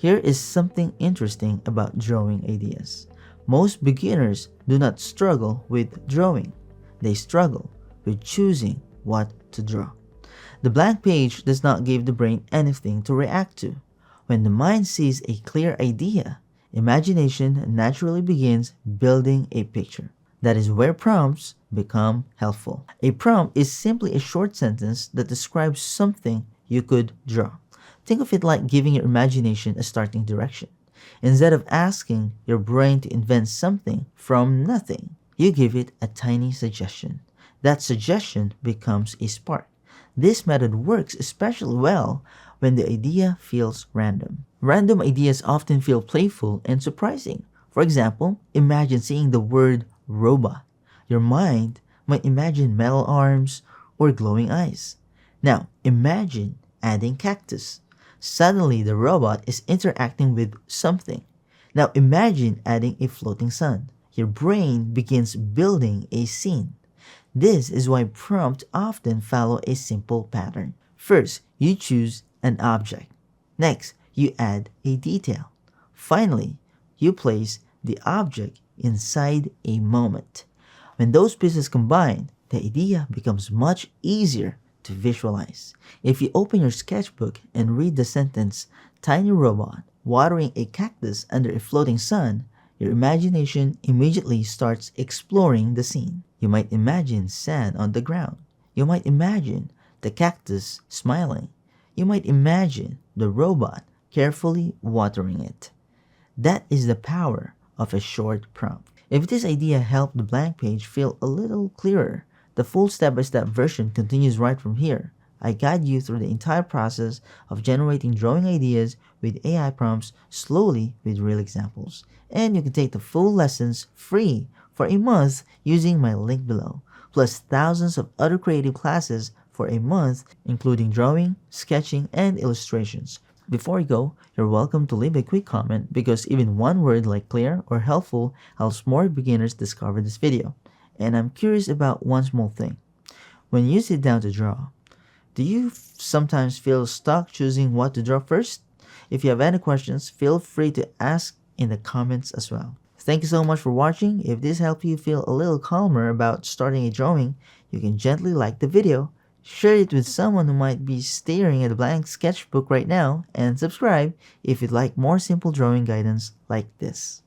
Here is something interesting about drawing ideas. Most beginners do not struggle with drawing. They struggle with choosing what to draw. The blank page does not give the brain anything to react to. When the mind sees a clear idea, imagination naturally begins building a picture. That is where prompts become helpful. A prompt is simply a short sentence that describes something you could draw. Think of it like giving your imagination a starting direction. Instead of asking your brain to invent something from nothing, you give it a tiny suggestion. That suggestion becomes a spark. This method works especially well when the idea feels random. Random ideas often feel playful and surprising. For example, imagine seeing the word robot. Your mind might imagine metal arms or glowing eyes. Now, imagine adding cactus. Suddenly, the robot is interacting with something. Now, imagine adding a floating sun. Your brain begins building a scene. This is why prompts often follow a simple pattern. First, you choose an object. Next, you add a detail. Finally, you place the object inside a moment. When those pieces combine, the idea becomes much easier to visualize. If you open your sketchbook and read the sentence, tiny robot watering a cactus under a floating sun, your imagination immediately starts exploring the scene. You might imagine sand on the ground. You might imagine the cactus smiling. You might imagine the robot carefully watering it. That is the power of a short prompt. If this idea helped the blank page feel a little clearer, the full step-by-step version continues right from here. I guide you through the entire process of generating drawing ideas with AI prompts slowly with real examples. And you can take the full lessons free for a month using my link below, plus thousands of other creative classes for a month, including drawing, sketching, and illustrations. Before you go, you're welcome to leave a quick comment because even one word like clear or helpful helps more beginners discover this video. And I'm curious about one small thing. When you sit down to draw, do you sometimes feel stuck choosing what to draw first? If you have any questions, feel free to ask in the comments as well. Thank you so much for watching. If this helped you feel a little calmer about starting a drawing, you can gently like the video, share it with someone who might be staring at a blank sketchbook right now, and subscribe if you'd like more simple drawing guidance like this.